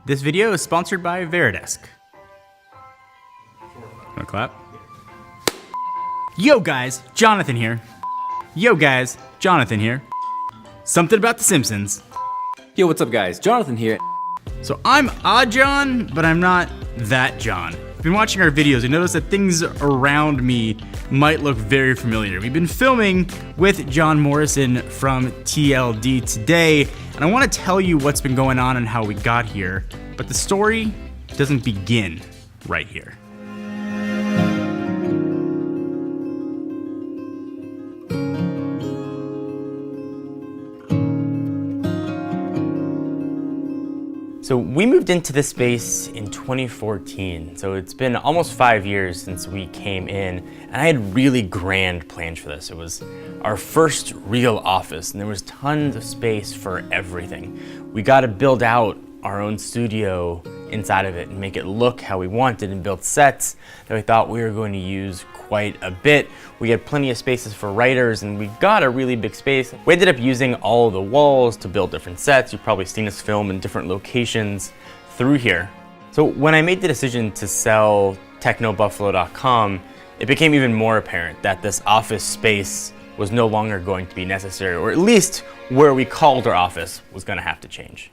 This video is sponsored by Veridesk. Wanna clap? Yo guys, Jonathan here. Yo guys, Jonathan here. Something about The Simpsons. Yo, what's up guys? Jonathan here. So I'm Odd John, but I'm not that John. If you've been watching our videos, you notice that things around me might look very familiar. We've been filming with John Morrison from TLD today, and I want to tell you what's been going on and how we got here, but the story doesn't begin right here. So we moved into this space in 2014, so it's been almost 5 years since we came in, and I had really grand plans for this. It was our first real office, and there was tons of space for everything. We got to build out our own studio inside of it and make it look how we wanted, and build sets that we thought we were going to use quite a bit. We had plenty of spaces for writers, and we got a really big space. We ended up using all of the walls to build different sets. You've probably seen us film in different locations through here. So when I made the decision to sell TechnoBuffalo.com, it became even more apparent that this office space was no longer going to be necessary, or at least where we called our office was going to have to change.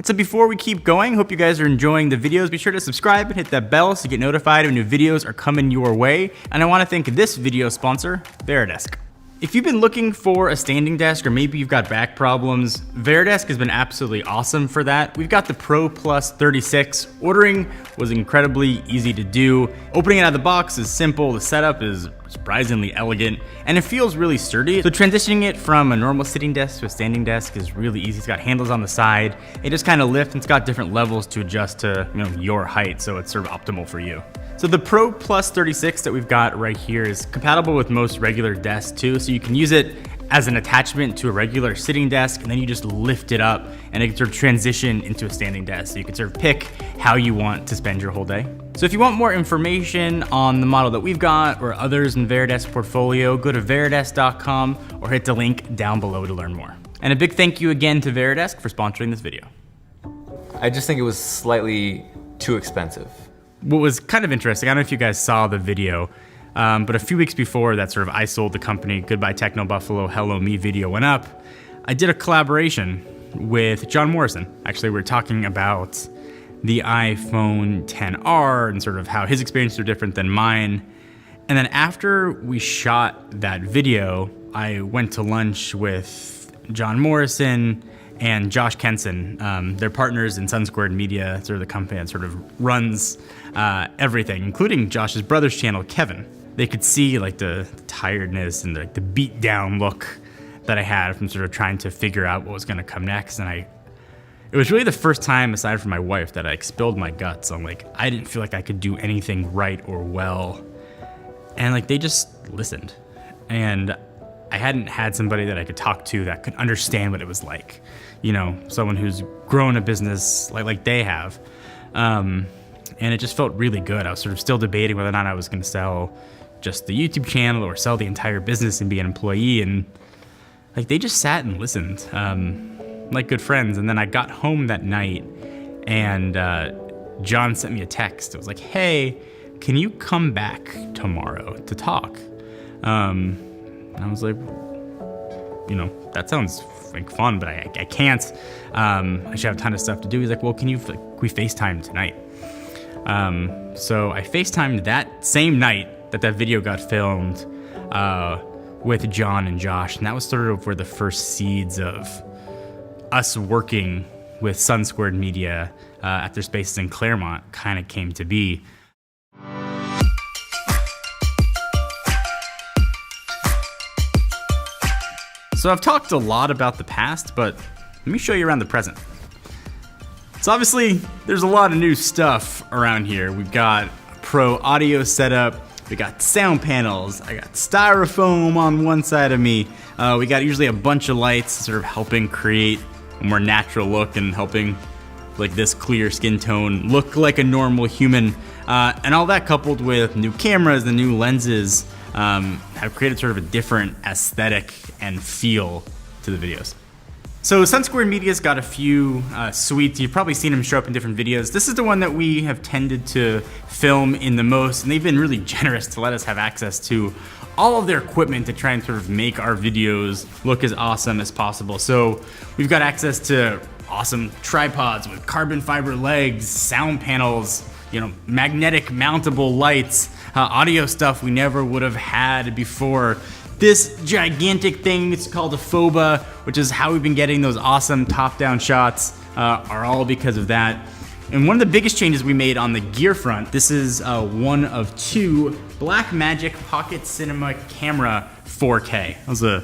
So before we keep going, hope you guys are enjoying the videos. Be sure to subscribe and hit that bell so you get notified when new videos are coming your way. And I want to thank this video sponsor, Veridesk. If you've been looking for a standing desk, or maybe you've got back problems, Veridesk has been absolutely awesome for that. We've got the Pro Plus 36. Ordering was incredibly easy to do. Opening it out of the box is simple. The setup is surprisingly elegant, and it feels really sturdy. So transitioning it from a normal sitting desk to a standing desk is really easy. It's got handles on the side. It just kind of lifts, and it's got different levels to adjust to your height, so it's sort of optimal for you. So the Pro Plus 36 that we've got right here is compatible with most regular desks too, so you can use it as an attachment to a regular sitting desk, and then you just lift it up and it can sort of transition into a standing desk. So you can sort of pick how you want to spend your whole day. So if you want more information on the model that we've got or others in Veridesk portfolio, go to veridesk.com or hit the link down below to learn more. And a big thank you again to Veridesk for sponsoring this video. I just think it was slightly too expensive. What was kind of interesting, I don't know if you guys saw the video, but a few weeks before that sort of I sold the company, Goodbye TechnoBuffalo, Hello Me video went up, I did a collaboration with John Morrison. Actually, we were talking about the iPhone XR and sort of how his experiences are different than mine. And then after we shot that video, I went to lunch with John Morrison and Josh Kenson. They're partners in Sun Squared Media, sort of the company that sort of runs everything, including Josh's brother's channel, Kevin. They could see like the tiredness and the beat down look that I had from sort of trying to figure out what was gonna come next. And it was really the first time, aside from my wife, that I spilled my guts on I didn't feel like I could do anything right or well. And they just listened. And I hadn't had somebody that I could talk to that could understand what it was like. Someone who's grown a business like they have. And it just felt really good. I was sort of still debating whether or not I was gonna sell just the YouTube channel or sell the entire business and be an employee. And they just sat and listened, like good friends. And then I got home that night and John sent me a text. It was like, hey, can you come back tomorrow to talk? And I was like, that sounds like fun, but I can't. I should have a ton of stuff to do. He's like, well, can we FaceTime tonight? So I FaceTimed that same night that video got filmed with John and Josh, and that was sort of where the first seeds of us working with Sun Squared Media at their spaces in Claremont kind of came to be. So I've talked a lot about the past, but let me show you around the present. So obviously, there's a lot of new stuff around here. We've got a pro audio setup, we got sound panels, I got styrofoam on one side of me, we got usually a bunch of lights sort of helping create a more natural look and helping this clear skin tone look like a normal human. And all that coupled with new cameras and new lenses have created sort of a different aesthetic and feel to the videos. So Sun Squared Media's got a few suites. You've probably seen them show up in different videos. This is the one that we have tended to film in the most, and they've been really generous to let us have access to all of their equipment to try and sort of make our videos look as awesome as possible. So we've got access to awesome tripods with carbon fiber legs, sound panels, magnetic mountable lights, audio stuff we never would have had before. This gigantic thing, it's called a FOBA, which is how we've been getting those awesome top-down shots, are all because of that. And one of the biggest changes we made on the gear front, this is one of two Blackmagic Pocket Cinema Camera 4K. That was a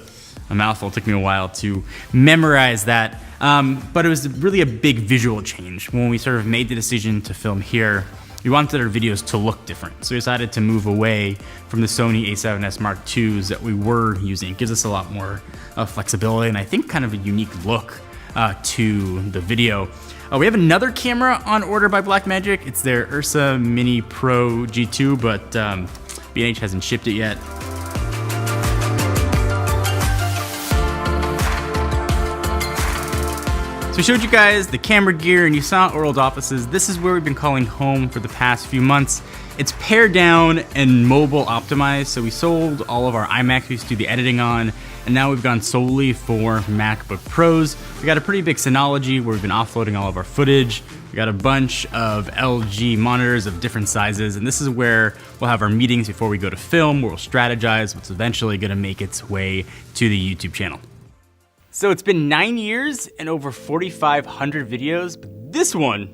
mouthful. It took me a while to memorize that. But it was really a big visual change. When we sort of made the decision to film here, we wanted our videos to look different. So we decided to move away from the Sony a7S Mark IIs that we were using. It gives us a lot more flexibility and I think kind of a unique look to the video. We have another camera on order by Blackmagic. It's their Ursa Mini Pro G2, but B&H hasn't shipped it yet. So we showed you guys the camera gear and you saw our old offices. This is where we've been calling home for the past few months. It's pared down and mobile optimized. So we sold all of our iMacs we used to do the editing on, and now we've gone solely for MacBook Pros. We got a pretty big Synology where we've been offloading all of our footage. We got a bunch of LG monitors of different sizes, and this is where we'll have our meetings before we go to film, where we'll strategize what's eventually gonna make its way to the YouTube channel. So it's been 9 years and over 4,500 videos, but this one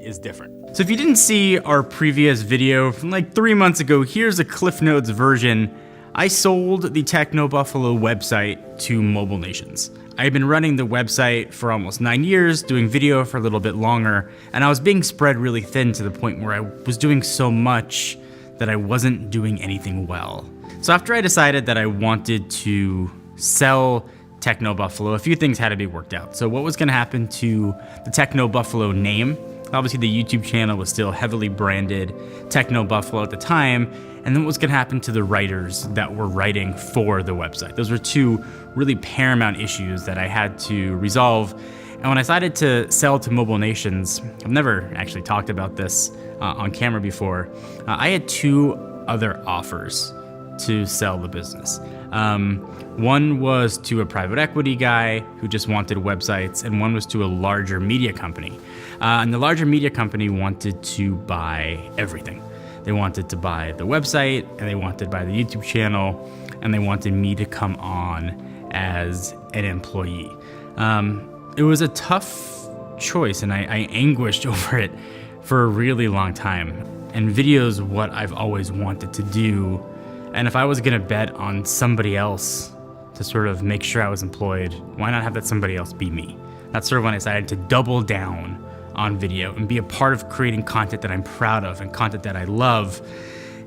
is different. So if you didn't see our previous video from like 3 months ago, here's a Cliff Notes version. I sold the TechnoBuffalo website to Mobile Nations. I had been running the website for almost 9 years, doing video for a little bit longer, and I was being spread really thin to the point where I was doing so much that I wasn't doing anything well. So after I decided that I wanted to sell TechnoBuffalo, a few things had to be worked out. So what was gonna happen to the TechnoBuffalo name? Obviously the YouTube channel was still heavily branded TechnoBuffalo at the time, and then what was gonna happen to the writers that were writing for the website? Those were two really paramount issues that I had to resolve. And when I decided to sell to Mobile Nations, I've never actually talked about this on camera before, I had two other offers to sell the business. One was to a private equity guy who just wanted websites, and one was to a larger media company. And the larger media company wanted to buy everything. They wanted to buy the website, and they wanted to buy the YouTube channel, and they wanted me to come on as an employee. It was a tough choice, and I anguished over it for a really long time. And video's what I've always wanted to do. And if I was gonna bet on somebody else to sort of make sure I was employed, why not have that somebody else be me? That's sort of when I decided to double down on video and be a part of creating content that I'm proud of and content that I love.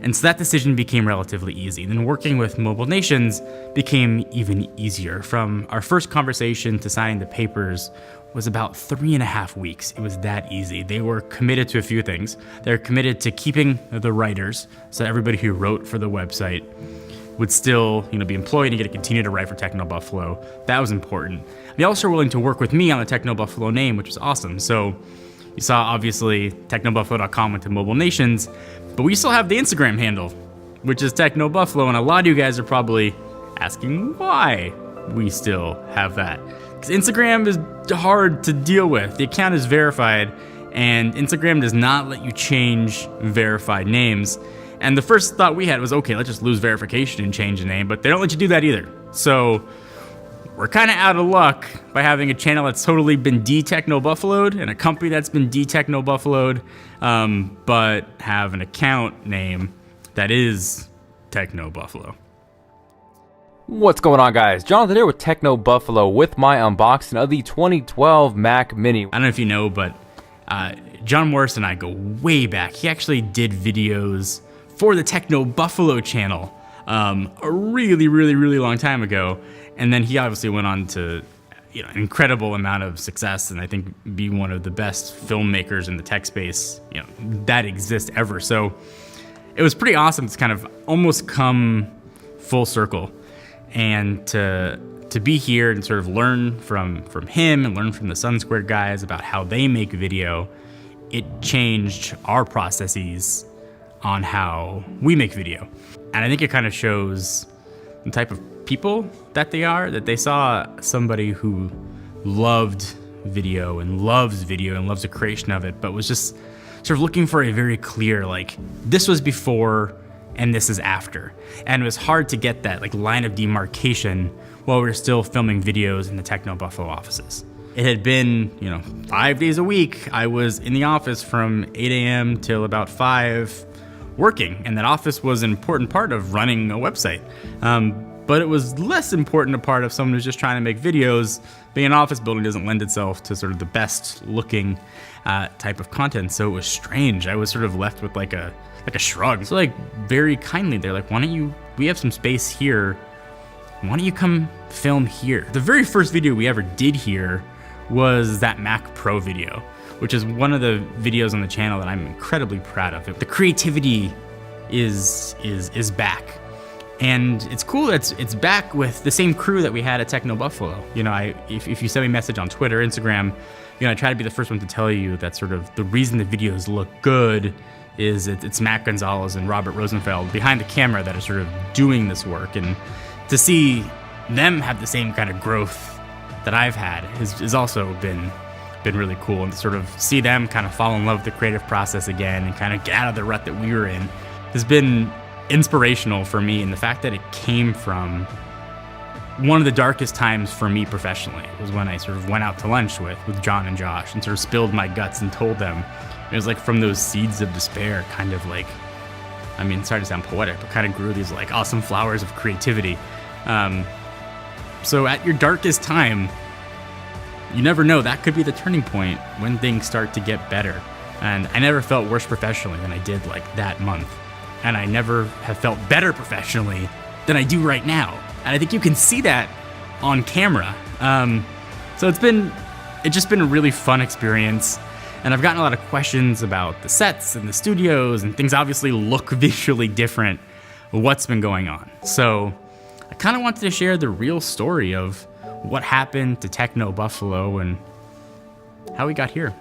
And so that decision became relatively easy. And then working with Mobile Nations became even easier. From our first conversation to signing the papers was about 3.5 weeks. It was that easy. They were committed to a few things. They're committed to keeping the writers, so everybody who wrote for the website would still, be employed and get to continue to write for TechnoBuffalo. That was important. They also were willing to work with me on the TechnoBuffalo name, which was awesome. So you saw, obviously, TechnoBuffalo.com went to Mobile Nations, but we still have the Instagram handle, which is TechnoBuffalo, and a lot of you guys are probably asking why we still have that. Because Instagram is hard to deal with. The account is verified, and Instagram does not let you change verified names. And the first thought we had was, okay, let's just lose verification and change the name, but they don't let you do that either. So we're kind of out of luck by having a channel that's totally been de-TechnoBuffaloed and a company that's been de-TechnoBuffaloed, but have an account name that is TechnoBuffalo. What's going on, guys? Jonathan here with TechnoBuffalo with my unboxing of the 2012 Mac Mini. I don't know if you know, but John Morris and I go way back. He actually did videos for the TechnoBuffalo channel a really, really, really long time ago. And then he obviously went on to an incredible amount of success, and I think be one of the best filmmakers in the tech space that exists ever. So it was pretty awesome to kind of almost come full circle and to to be here and sort of learn from him and learn from the Sun Squared guys about how they make video, it changed our processes on how we make video. And I think it kind of shows the type of people that they are, that they saw somebody who loved video and loves the creation of it, but was just sort of looking for a very clear, like, this was before and this is after. And it was hard to get that like line of demarcation while we were still filming videos in the TechnoBuffalo offices. It had been, 5 days a week. I was in the office from 8 a.m. till about 5 working, and that office was an important part of running a website. But it was less important a part of someone who's just trying to make videos. Being an office building doesn't lend itself to sort of the best looking type of content, so it was strange. I was sort of left with like a shrug. So like very kindly, they're like, we have some space here. Why don't you come film here? The very first video we ever did here was that Mac Pro video, which is one of the videos on the channel that I'm incredibly proud of. The creativity is back. And it's cool that it's back with the same crew that we had at TechnoBuffalo. If you send me a message on Twitter, Instagram, I try to be the first one to tell you that sort of the reason the videos look good is it's Matt Gonzalez and Robert Rosenfeld behind the camera that are sort of doing this work. And to see them have the same kind of growth that I've had has also been really cool. And to sort of see them kind of fall in love with the creative process again and kind of get out of the rut that we were in has been inspirational for me. And the fact that it came from one of the darkest times for me professionally was when I sort of went out to lunch with John and Josh and sort of spilled my guts and told them. It was like from those seeds of despair, kind of like, sorry to sound poetic, but kind of grew these like awesome flowers of creativity. So at your darkest time, you never know, that could be the turning point when things start to get better. And I never felt worse professionally than I did like that month. And I never have felt better professionally than I do right now. And I think you can see that on camera. So it's just been a really fun experience. And I've gotten a lot of questions about the sets and the studios, and things obviously look visually different. What's been going on? So I kind of wanted to share the real story of what happened to TechnoBuffalo and how we got here.